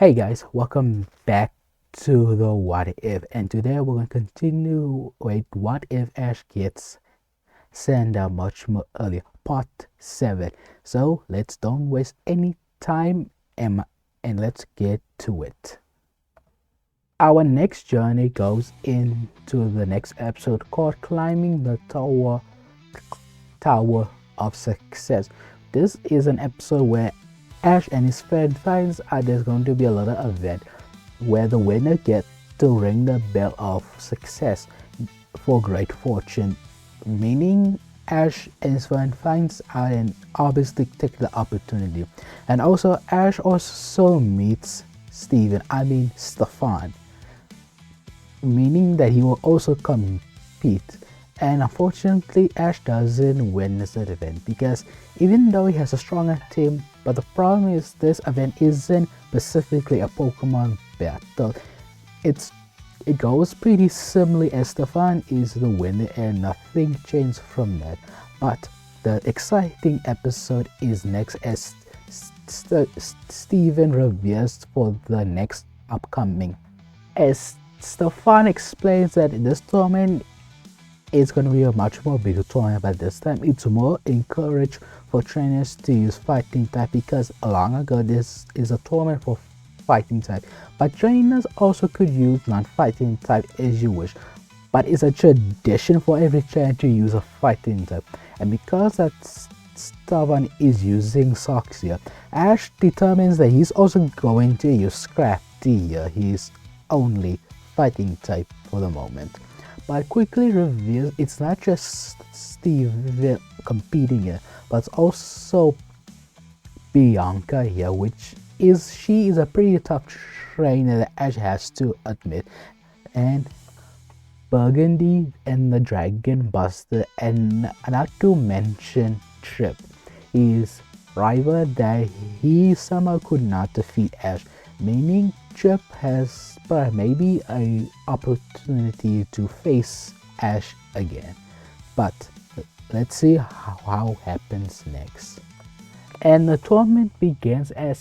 Hey guys, welcome back to the What If, and today we're going to continue with What If Ash gets sent out much more earlier, part 7. So let's don't waste any time and let's get to it. Our next journey goes into the next episode called Climbing the Tower of Success. This is an episode where Ash and his friend finds out there's going to be a little event where the winner gets to ring the bell of success for great fortune, meaning Ash and his friend finds out and obviously take the opportunity. And also Ash also meets Stefan, meaning that he will also compete. And unfortunately Ash doesn't win this event because even though he has a stronger team, but the problem is this event isn't specifically a Pokemon battle. It goes pretty similarly as Stefan is the winner and nothing changed from that. But the exciting episode is next as Steven reveals for the next upcoming. As Stefan explains that this tournament is going to be a much more bigger tournament, but this time it's more encouraged for trainers to use fighting type because long ago this is a tournament for fighting type, but trainers also could use non-fighting type as you wish, but it's a tradition for every trainer to use a fighting type. And because that Stefan is using socks here, Ash determines that he's also going to use Scrappy here, his only fighting type for the moment, but quickly reveals it's not just Steve competing here, but it's also Bianca here, she is a pretty tough trainer that Ash has to admit, and Burgundy and the Dragon Buster, and not to mention Trip, his rival that he somehow could not defeat Ash, meaning Trip has maybe an opportunity to face Ash again. But let's see how happens next. And the tournament begins as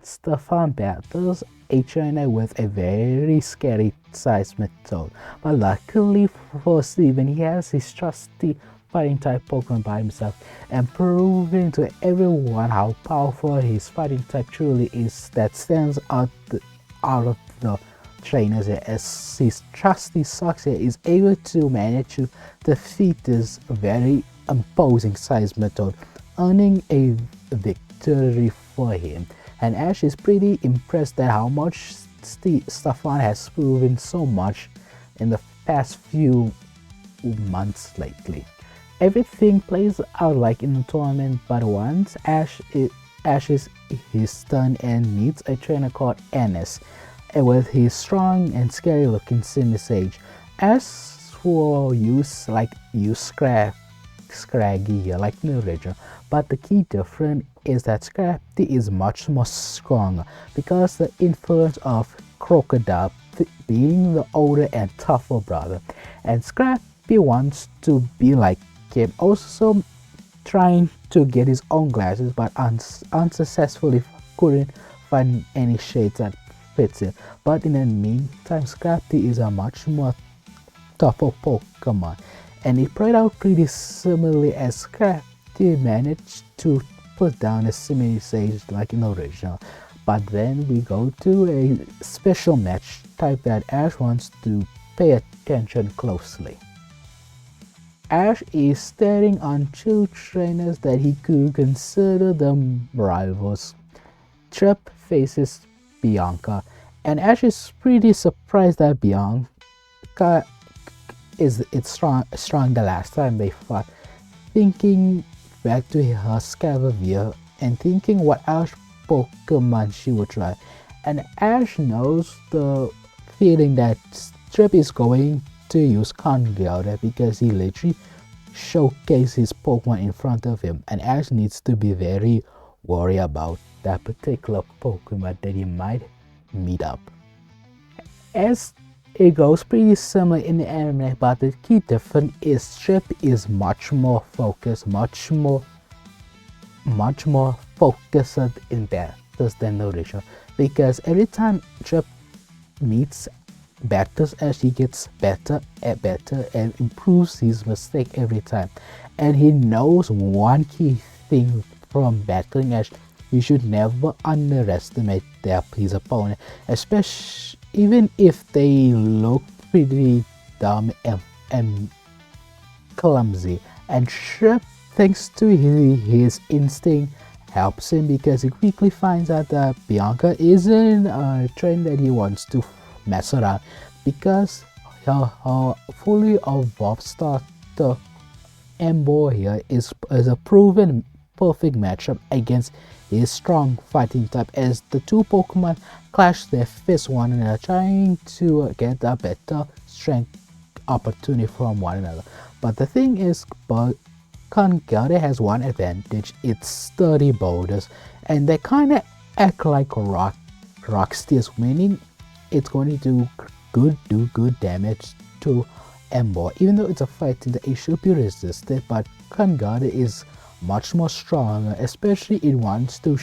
Stefan battles a trainer with a very scary Seismitoad. But luckily for Steven, he has his trusty fighting type Pokemon by himself, and proving to everyone how powerful his fighting type truly is that stands out of the trainers here, as his trusty Sox here is able to manage to defeat this very imposing Seismitoad, earning a victory for him. And Ash is pretty impressed at how much Stefan has proven so much in the past few months lately. Everything plays out like in the tournament, but once Ash is his turn and meets a trainer called Ennis, and with his strong and scary looking Simisage, Ash will use Scraggy here like in the original, but the key difference is that Scrappy is much more stronger because the influence of Krookodile being the older and tougher brother, and Scrappy wants to be like him, also trying to get his own glasses, but unsuccessfully couldn't find any shades that fits it. But in the meantime, Scrappy is a much more tougher Pokemon, and it played out pretty similarly as Scrappy managed to put down a Simisage like in the original. But then we go to a special match type that Ash wants to pay attention closely. Ash is staring on two trainers that he could consider them rivals. Trip faces Bianca, and Ash is pretty surprised that Bianca is strong the last time they fought, thinking back to her Scavavir and thinking what else Pokemon she would try. And Ash knows the feeling that Trip is going to use Congealed because he literally showcased his Pokemon in front of him, and Ash needs to be very worried about that particular Pokemon that he might meet up. As it goes pretty similar in the anime, but the key difference is Trip is much more focused, much more focused in battles than the original, because every time Chip meets battles Ash, he gets better and better and improves his mistake every time. And he knows one key thing from battling Ash: you should never underestimate his opponent, especially even if they look pretty dumb and clumsy. And Chip, thanks to his instinct, helps him, because he quickly finds out that Bianca isn't a train that he wants to mess around, because her fully evolved starter Embo here is a proven perfect matchup against his strong fighting type, as the two Pokemon clash their fists one another, trying to get a better strength opportunity from one another. But the thing is, Krookodile has one advantage: it's sturdy boulders, and they kind of act like rock steels, meaning it's going to do good damage to Embo. Even though it's a fighting that it should be resisted, but Krookodile is much more stronger, especially it wants to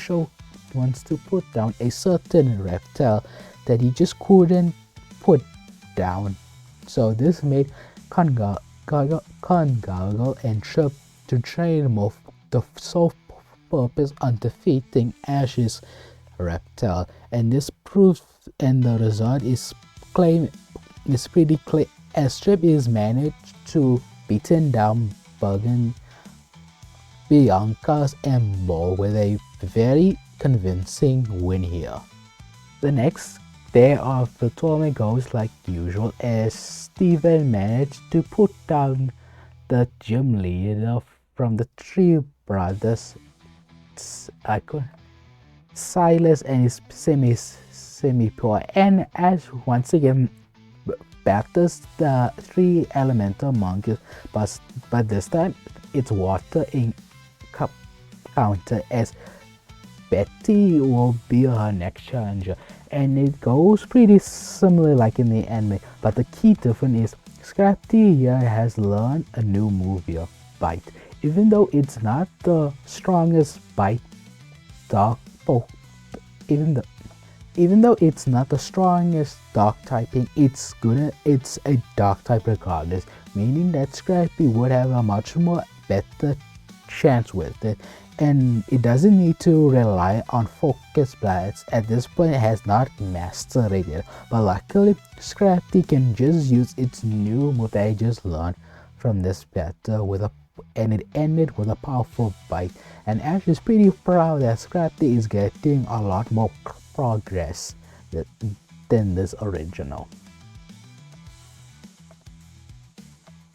put down a certain reptile that he just couldn't put down. So this made Krookodile and Chip to train more the sole purpose on defeating Ash's reptile, and this proves, and the result is pretty clear, as Chip is managed to beaten down Bianca's Embo with a very convincing win here. The next day of the tournament goes like usual, as Steven managed to put down the gym leader from the three brothers, Silas and his semi-pure, and as once again battles the three elemental monkeys, but this time it's water in counter, as Betty will be her next challenger, and it goes pretty similar like in the anime, but the key difference is Scrappy here has learned a new move here, Bite. Even though it's not the strongest bite dog even though it's not the strongest dog typing, it's a dog type regardless, meaning that Scrappy would have a much more better chance with it, and it doesn't need to rely on focus blasts. At this point it has not mastered it yet, but luckily Scrappy can just use its new move that I just learned from this battle and it ended with a powerful bite. And Ash is pretty proud that Scrappy is getting a lot more progress than this original.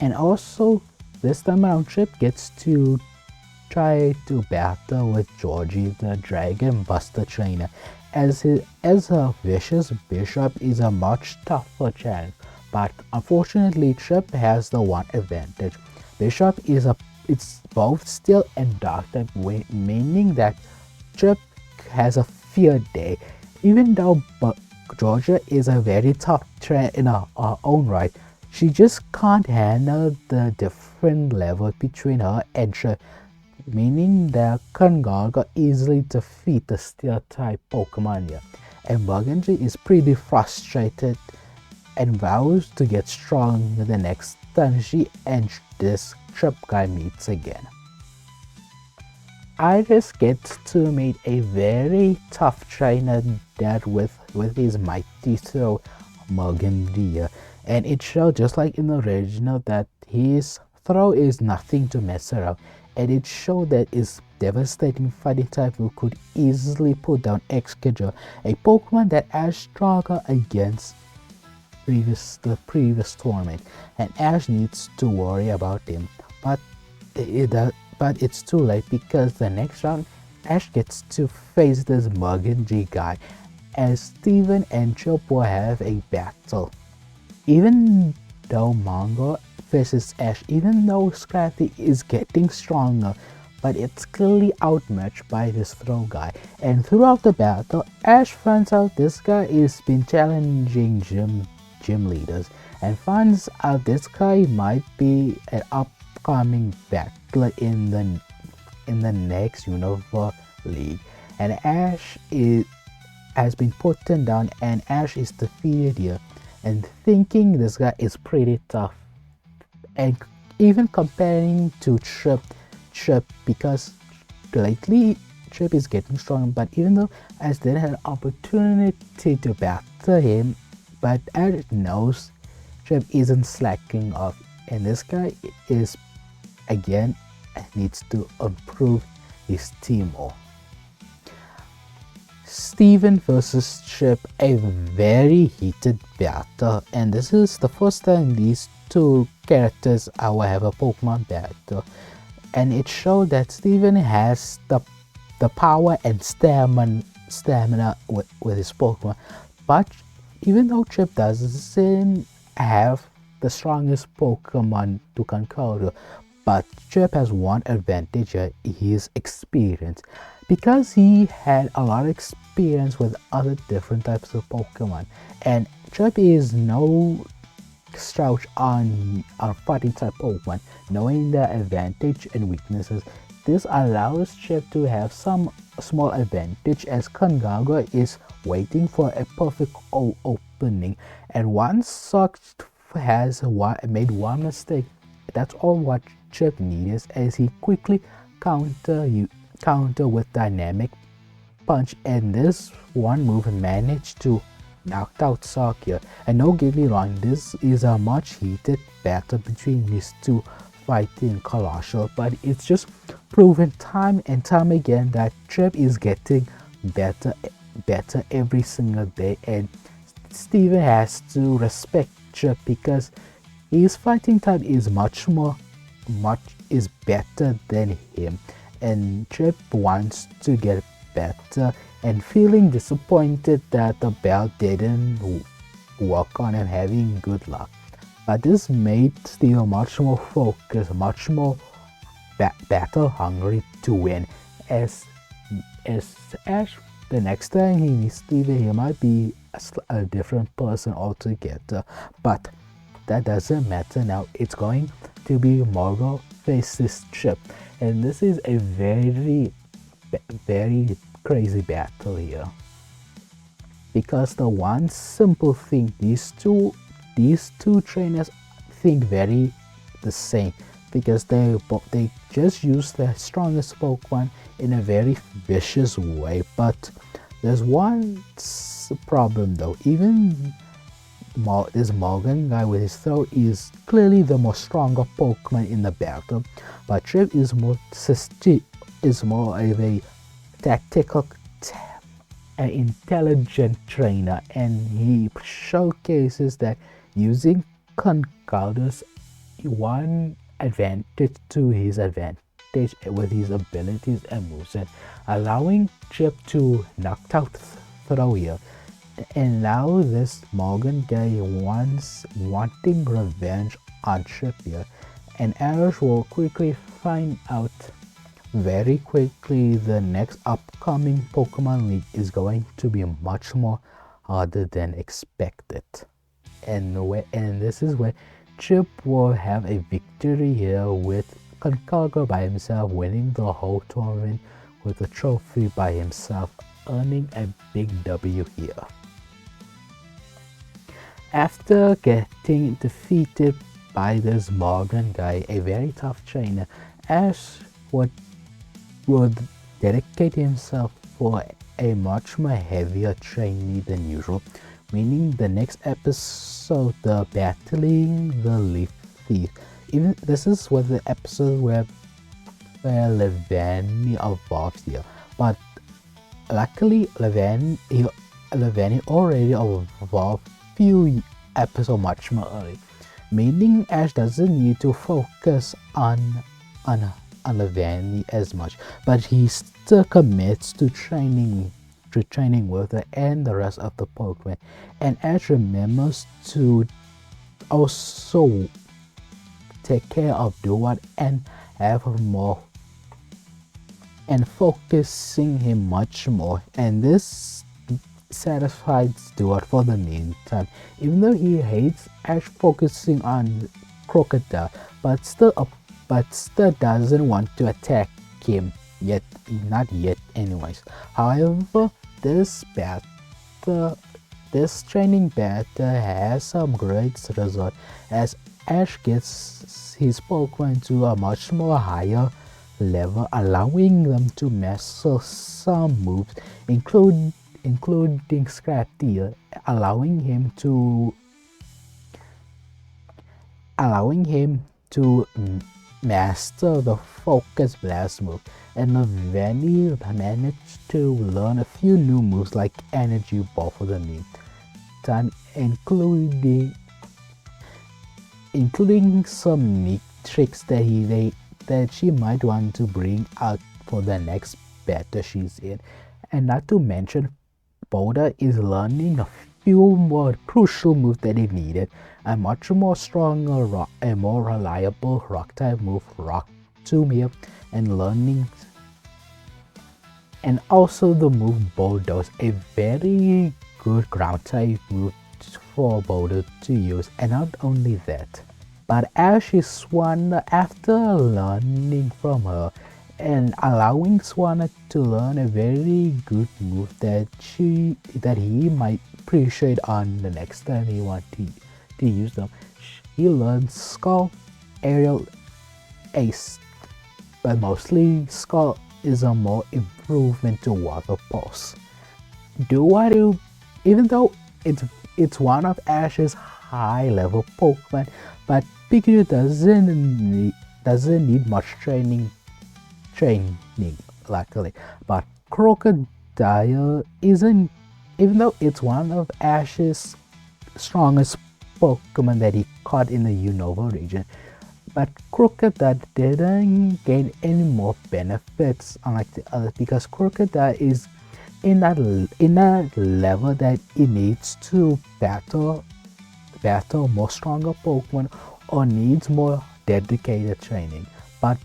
And also this time around, Chip gets to try to battle with Georgie, the Dragon Buster trainer, as a vicious bishop is a much tougher challenge, but unfortunately Chip has the one advantage. Bishop it's both steel and dark type, meaning that Chip has a field day. Even though Georgia is a very tough trainer in her own right, she just can't handle the different level between her and Chip, meaning that Krookodile got easily defeat the steel type Pokemon here. And Burgundy is pretty frustrated and vows to get stronger the next time she and this Chip guy meets again. Iris gets to meet a very tough trainer that with his mighty throw Burgundy, and it shows just like in the original that his throw is nothing to mess around, and it showed that his devastating fighting type who could easily put down Excadrill, a Pokemon that Ash struggled against the previous tournament, and Ash needs to worry about him, but it's too late, because the next round Ash gets to face this Burgundy guy, as Steven and Chip will have a battle. Even though Mango versus Ash, even though Scrappy is getting stronger, but it's clearly outmatched by this throw guy, and throughout the battle Ash finds out this guy has been challenging gym leaders, and finds out this guy might be an upcoming battler in the next Universe League. and has been put down, and Ash is defeated here, and thinking this guy is pretty tough, and even comparing to Trip because lately Trip is getting stronger, but even though Ash didn't have an opportunity to battle him, but Ash knows Trip isn't slacking off, and this guy is again needs to improve his team more. Steven versus Trip, a very heated battle, and this is the first time these two characters will have a Pokemon battle, and it showed that Steven has the power and stamina with his Pokemon, but even though Trip doesn't have the strongest Pokemon to conquer, but Trip has one advantage, his experience, because he had a lot of experience with other different types of Pokemon, and Trip is no slouch on fighting type Pokemon, knowing their advantage and weaknesses. This allows Trip to have some small advantage, as Kangaga is waiting for a perfect opening, and once Sock has made one mistake, that's all what Trip needs, as he quickly counter with dynamic punch, and this one move managed to knock out Sock here. And don't get me wrong, this is a much heated battle between these two fighting Colossal, but it's just proven time and time again that Trip is getting better every single day, and Steven has to respect Trip because his fighting type is much better than him, and Trip wants to get better, and feeling disappointed that the belt didn't work on him having good luck. But this made Steven much more focused, much more battle hungry to win. As Ash, the next time he meets Steven, he might be a different person altogether, but that doesn't matter now. It's going to be Morgul faces Trip, and this is a very crazy battle here, because the one simple thing these two trainers think very the same, because they just use their strongest Pokemon in a very vicious way. But there's one problem though. Even this Morgan guy with his throw is clearly the more stronger Pokemon in the battle, but Trip is more of a tactical and intelligent trainer, and he showcases that using Concaudus one advantage to his advantage with his abilities and moveset, allowing Trip to knock out throw here. And now this Morgan guy wanting revenge on Trip here, and Ash will quickly find out very quickly the next upcoming Pokemon League is going to be much more harder than expected, and this is where Trip will have a victory here, with Concago by himself winning the whole tournament with a trophy by himself, earning a big W here. After getting defeated by this Morgan guy, a very tough trainer, Ash would dedicate himself for a much more heavier training than usual, meaning the next episode, the battling the Leaf Thief. Even this is what the episode where Levani evolves here, but luckily Levani already evolved few episodes much more early, meaning Ash doesn't need to focus on Levani as much, but he still commits to training with her and the rest of the Pokemon, and Ash remembers to also take care of Dewott and have more and focusing him much more, and this satisfies Dewott for the meantime, even though he hates Ash focusing on Krookodile, but still doesn't want to attack him yet, not yet anyways. However, battle this training battle has some great result as Ash gets his Pokemon to a much more higher level, allowing them to master some moves, including Scrappy, allowing him to master the Focus Blast move, and Vanny managed to learn a few new moves like Energy Ball for the meantime, including some neat tricks that she might want to bring out for the next battle she's in. And not to mention, Boulder is learning a few more crucial moves that it needed. A much more stronger and more reliable rock type move, Rock Tomb here, and learning, and also the move Bulldoze, a very good ground type move for Boulder to use. And not only that, but Ash is Swan after learning from her and allowing Swanna to learn a very good move that he might appreciate on the next time he wants to use them. He learns Skull, Aerial, Ace, but mostly Skull is a more improvement to Water Pulse. Even though it's one of Ash's high level Pokemon, but Pikachu doesn't need much training, luckily. But Krookodile isn't, even though it's one of Ash's strongest Pokemon that he caught in the Unova region, but Krookodile didn't gain any more benefits unlike the others, because Krookodile is in that level that it needs to battle more stronger Pokemon or needs more dedicated training. But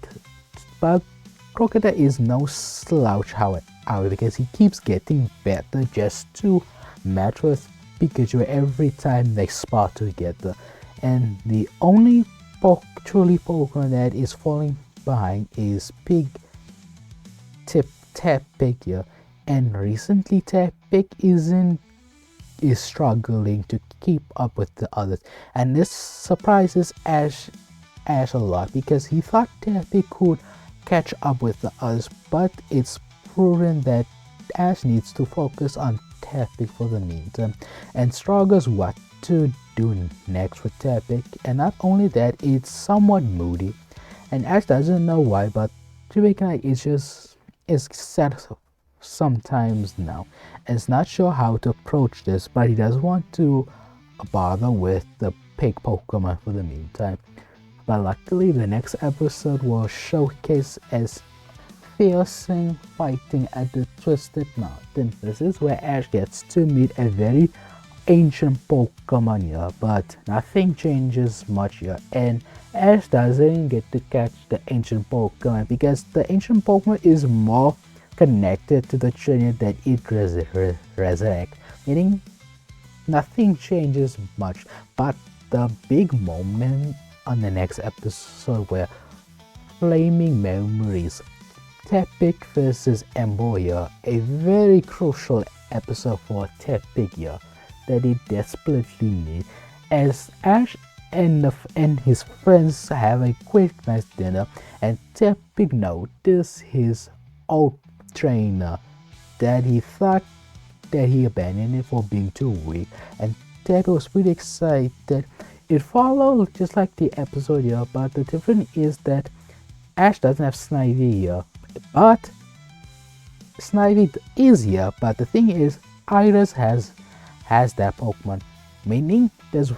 Krookodile is no slouch, however, because he keeps getting better just to match with Pikachu every time they spar together. And the only truly Pokemon that is falling behind is Tepig here. And recently Tepig is struggling to keep up with the others, and this surprises Ash a lot, because he thought Tepig could catch up with the others, but it's proven that Ash needs to focus on Tepig for the meantime and struggles what to do next with Tepig. And not only that, it's somewhat moody, and Ash doesn't know why, but Tepig is sad sometimes now, and is not sure how to approach this, but he doesn't want to bother with the pig Pokemon for the meantime. But luckily, the next episode will showcase as fiercely fighting at the Twisted Mountain. This is where Ash gets to meet a very ancient Pokemon here, but nothing changes much here, and Ash doesn't get to catch the ancient Pokemon because the ancient Pokemon is more connected to the trainer that it resurrects, meaning nothing changes much. But the big moment on the next episode where Flaming Memories, Tepig versus Embolia, a very crucial episode for Tepig here that he desperately needs, as Ash and his friends have a quick nice dinner, and Tepig notices his old trainer that he thought that he abandoned it for being too weak, and Tepig was pretty excited. It followed just like the episode here, but the difference is that Ash doesn't have Snivy here, but Snivy is here. But the thing is, Iris has that Pokemon, meaning there's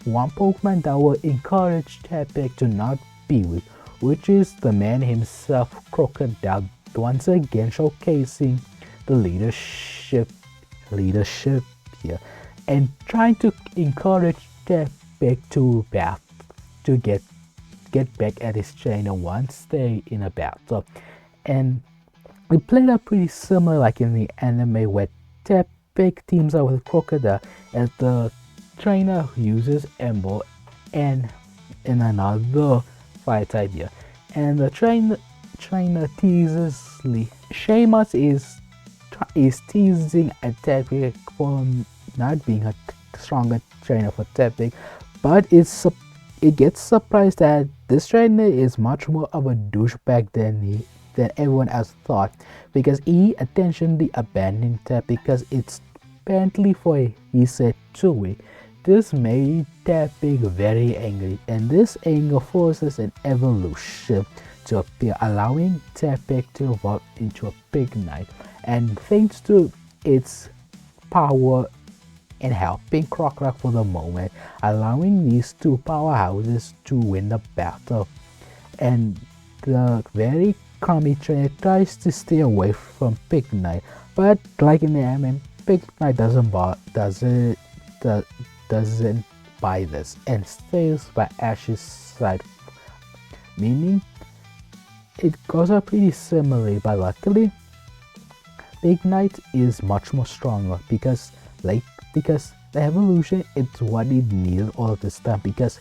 one Pokemon that will encourage Tepig to not be weak, which is the man himself, Krookodile, once again showcasing the leadership here, and trying to encourage Tepig to get back at his trainer once they're in a battle. And it played out pretty similar like in the anime, where Tepig teams up with Krookodile as the trainer uses Embo and in another fire type here, and the trainer Seamus is teasing Tepig for not being a stronger trainer for Tepig, but it gets surprised that this trainer is much more of a douchebag than everyone else thought, because he intentionally abandoned Tepig because it's apparently for he said two-way. This made Tepig very angry, and this anger forces an evolution to appear, allowing Tepig to evolve into a pig knight. And thanks to its power in helping Krokorok for the moment, allowing these two powerhouses to win the battle. And the very crummy trainer tries to stay away from Pig Knight, but like in the anime, Pig Knight doesn't buy this and stays by Ash's side, meaning it goes up pretty similarly. But luckily, Pig Knight is much more stronger because the evolution is what it needed all this time, because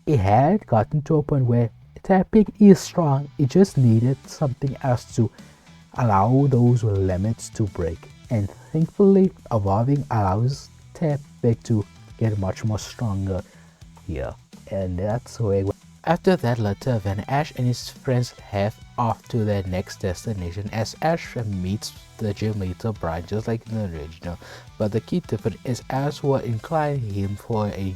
it had gotten to a point where Tepig is strong, it just needed something else to allow those limits to break, and thankfully evolving allows Tepig to get much more stronger here. And that's where after that letter, when Ash and his friends head off to their next destination, as Ash meets the gym leader Brycen just like in the original, but the key difference is Ash will incline him for a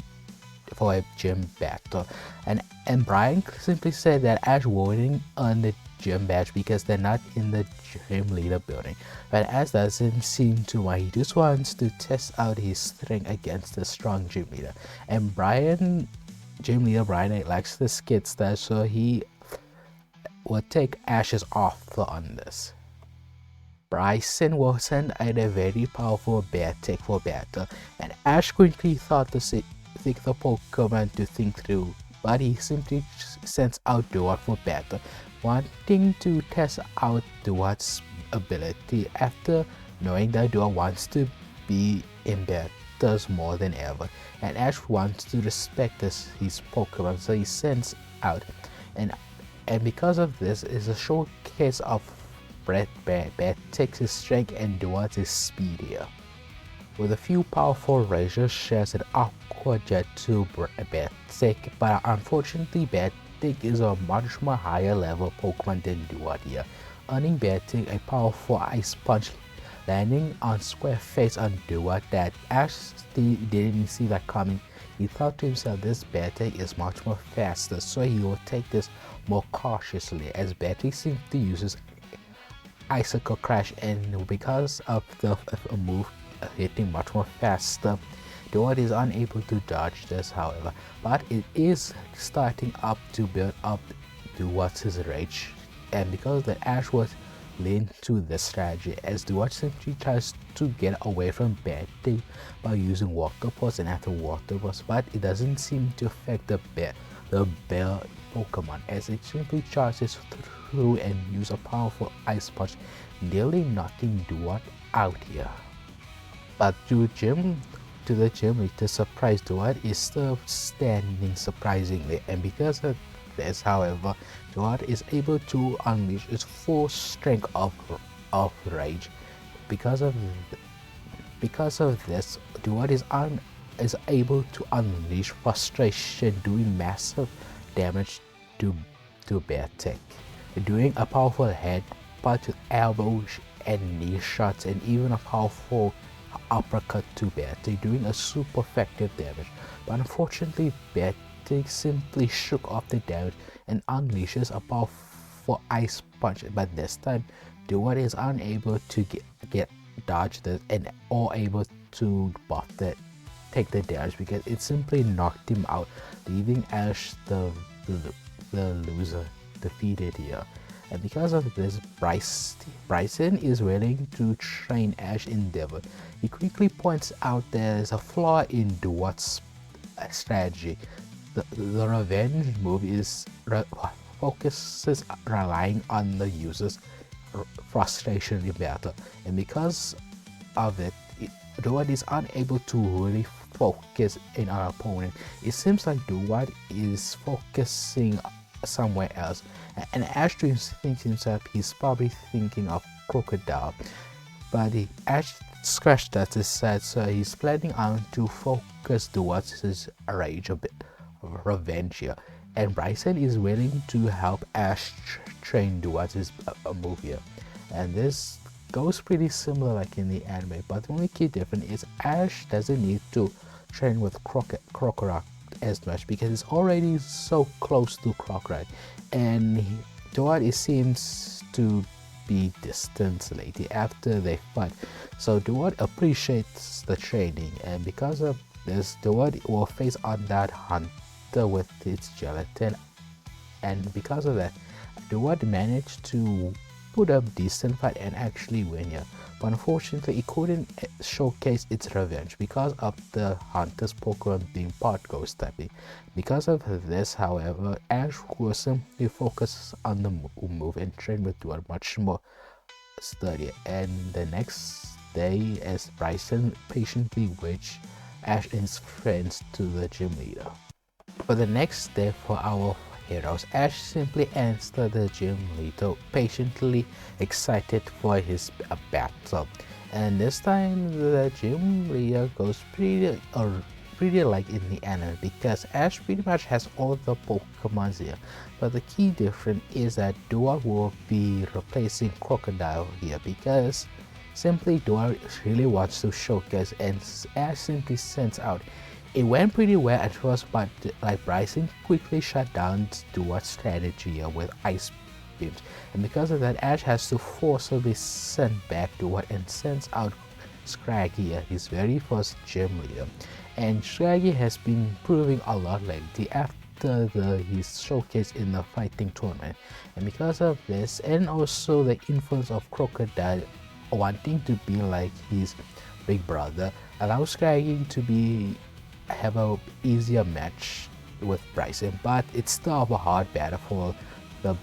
gym battle, and Brycen simply said that Ash wouldn't earn the gym badge because they're not in the gym leader building. But Ash doesn't seem to mind, he just wants to test out his strength against the strong gym leader, and gym leader Brycen likes the skid stuff, so he will take Ash's offer on this. Brycen will send out a very powerful bear tech for battle, and Ash quickly thought to think the Pokemon to think through, but he simply sends out Dewott for battle, wanting to test out Dewott's ability after knowing that Dewott wants to be in battles more than ever, and Ash wants to respect his Pokemon, so he sends out, and because of this is a showcase of Bear takes his strength and Dewott is speedier. With a few powerful razors shares an awkward jet to Beartic, but unfortunately Beartic is a much more higher level Pokemon than Dewott here, earning Beartic a powerful Ice Punch, landing on square face on Dewott that Ash didn't see that coming. He thought to himself this Beartic is much more faster, so he will take this more cautiously, as Beartic simply uses Icicle Crash, and because of the move hitting much more faster, Dewott is unable to dodge this, however, but it is starting up to build up Dewott's rage, and because the Ash was lean to this strategy, as Dewott simply tries to get away from Beartic by using Water Pulse and after Water Pulse, but it doesn't seem to affect the bear Pokemon, as it simply charges through and uses a powerful Ice Punch, nearly knocking Dewott out here. But to the gym leader surprise, Dewott is still standing surprisingly, and because of this, however, Dewott is able to unleash its full strength of rage. Because of this, Dewott is able to unleash frustration, doing massive damage to Beartic, doing a powerful headbutt with elbows and knee shots, and even a powerful uppercut to Beartic, doing a super effective damage. But unfortunately, Beartic simply shook off the damage and unleashes a powerful Ice Punch, but this time Dewott is unable to get dodge this and or able to take the damage, because it simply knocked him out, leaving Ash the loser defeated here. And because of this, Brycen is willing to train Ash in Dewott. He quickly points out there's a flaw in Dewott's strategy. The revenge move focuses relying on the user's frustration in battle, and because of it, Dewott is unable to really focus in our opponent. It seems like Dewott is focusing somewhere else. And Ash thinks himself he's probably thinking of Krookodile, but Ash scratched that aside, so he's planning on to focus towards his rage a bit of revenge here. And Brycen is willing to help Ash train towards his move here. And this goes pretty similar like in the anime, but the only key difference is Ash doesn't need to train with Krokorok as much because it's already so close to Krokorok, and Dewott it seems to be distant lately after they fight. So Dewott appreciates the training, and because of this, Dewott will face on that hunter with its gelatin, and because of that, Dewott managed to put up decent fight and actually win here. But unfortunately, it couldn't showcase its revenge because of the hunter's Pokemon being part ghost typing. Because of this, however, Ash will simply focus on the move and train with Dewott much more sturdy. And the next day, as Brycen patiently waits Ash and his friends to the gym leader. For the next day for our heroes, Ash simply enters the gym leader, patiently excited for his battle. And this time the gym leader goes pretty like in the anime, because Ash pretty much has all the Pokemon here. But the key difference is that Dewott will be replacing Krookodile here, because simply Dewott really wants to showcase, and Ash simply sends out. It went pretty well at first, but like Brycen quickly shut down Dewott's strategy with ice beams, and because of that, Ash has to forcibly send back Dewott and sends out Scrappy, his very first gym leader. And Scrappy has been improving a lot lately after his showcase in the fighting tournament, and because of this, and also the influence of Krookodile wanting to be like his big brother, allows Scrappy to have a easier match with Brycen, but it's still a hard battle for the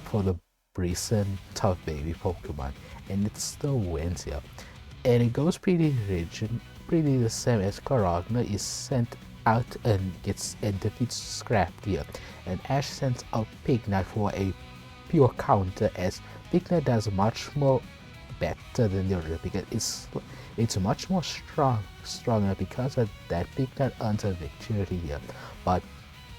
Brycen tough baby Pokemon, and it still wins here. And it goes pretty rigid, pretty the same as Krokorok is sent out and defeats Scrappy here, and Ash sends out Pignut for a pure counter, as Pignut does much more better than the other because it's much more stronger. Because of that, Pignut earns a victory here. But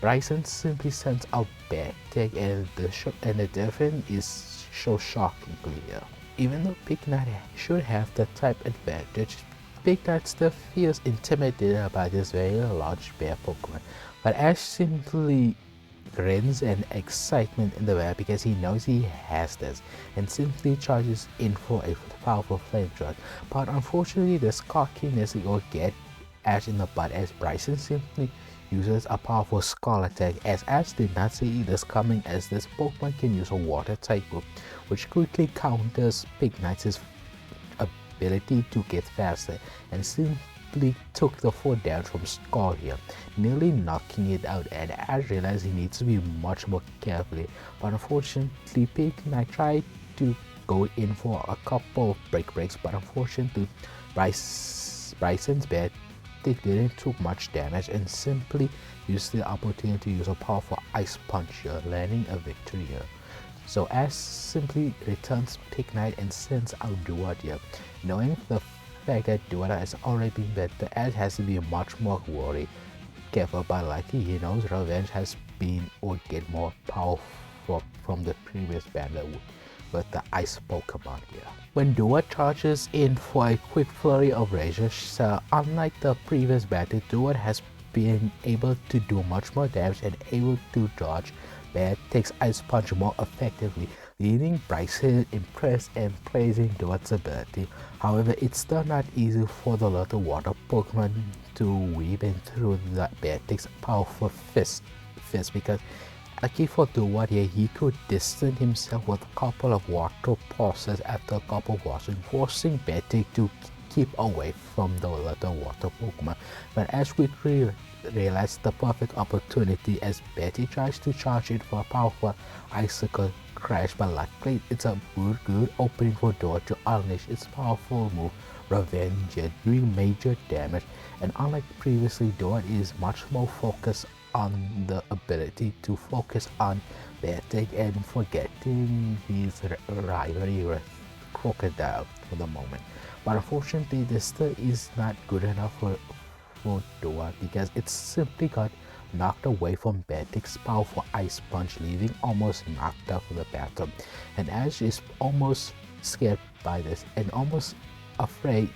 Brycen simply sends out Backtick, and the difference is so shockingly here. Even though Pignut should have the type advantage, Pignut still feels intimidated by this very large bear Pokemon. But Ash simply grins and excitement in the air because he knows he has this, and simply charges in for a powerful flamethrower. But unfortunately, this cockiness will get Ash in the butt, as Brycen simply uses a powerful Skull attack, as Ash did not see this coming, as this Pokemon can use a water type move, which quickly counters Pignut's ability to get faster, and simply took the 4 damage from Skull here, nearly knocking it out. And Ash realized he needs to be much more carefully, but unfortunately Pignut tried to go in for a couple of breaks, but unfortunately Brycen's bad didn't took much damage, and simply used the opportunity to use a powerful Ice Punch here, landing a victory here. So Ash simply returns Pignut and sends out Dewott here. Knowing the fact that Dewott has already been better, Ash has to be much more worried, careful, but lucky he knows revenge will get more powerful from the previous battle with the ice Pokemon here. When Dewott charges in for a quick flurry of Razor, unlike the previous battle, Dewott has been able to do much more damage and able to dodge Backtick's Ice Punch more effectively, leaving Brycen impressed and praising Dewott's ability. However, it's still not easy for the little water Pokemon to weave in through the Backtick's powerful fist, because lucky for Dewott here, he could distance himself with a couple of water pulses after a couple of washing, forcing Backtick to keep away from the little water Pokemon. But Ash quickly realized the perfect opportunity as Betty tries to charge it for a powerful Icicle Crash, but luckily it's a good opening for Dewott to unleash its powerful move Revenge, doing major damage. And unlike previously, Dewott is much more focused on the ability to focus on betting and forgetting his rivalry with Crocodile for the moment. But unfortunately, this still is not good enough for Dewott because it simply got knocked away from Betik's powerful Ice Punch, leaving almost knocked out for the battle. And Ash is almost scared by this and almost afraid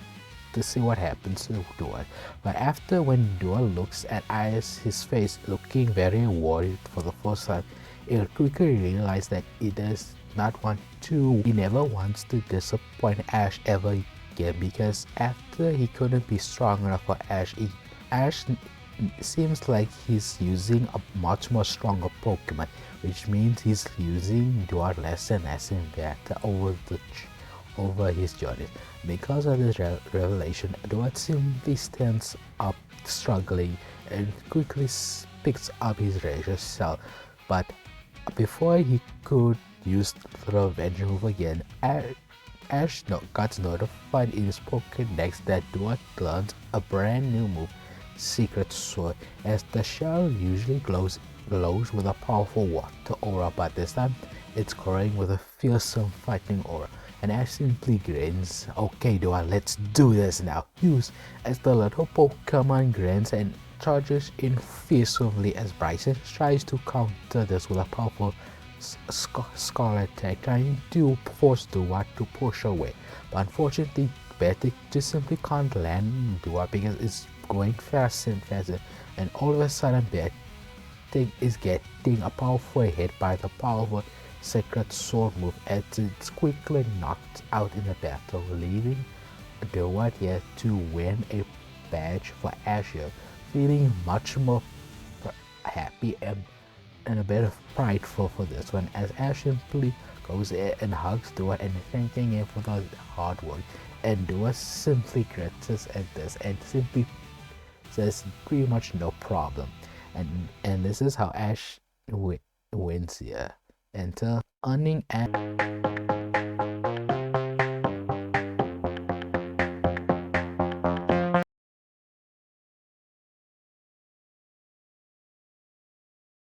to see what happens to Dewott. But after when Dewott looks at Ash, his face looking very worried for the first time, it quickly realizes that he does not want to, he never wants to disappoint Ash ever again, because after he couldn't be strong enough for Ash, Ash seems like he's using a much more stronger Pokemon, which means he's using Dewott less and less in battle over his journey. Because of this revelation, Dewott simply stands up struggling and quickly picks up his Razor Shell. But before he could use the revenge move again, Ash got notified in his Pokédex that Dewott learns a brand new move, Secret Sword, as the shell usually glows with a powerful water aura, but this time it's glowing with a fearsome fighting aura. And Ash simply grins. Okay, Dewott, let's do this now. Use, as the little Pokemon grins and charges in fearsomely as Brycen tries to counter this with a powerful Scarlet attack, trying to force Dewott to push away. But unfortunately, Betik just simply can't land Dewott because it's going faster and faster. And all of a sudden, Betik is getting a powerful hit by the powerful Secret Sword move as it's quickly knocked out in the battle, leaving Dewott here to win a badge for Ash, feeling much more happy and a bit of prideful for this one, as Ash simply goes in and hugs Dewott and thanking him for the hard work. And Dewott simply grins at this and simply says pretty much no problem. And this is how Ash wins here. Enter earning and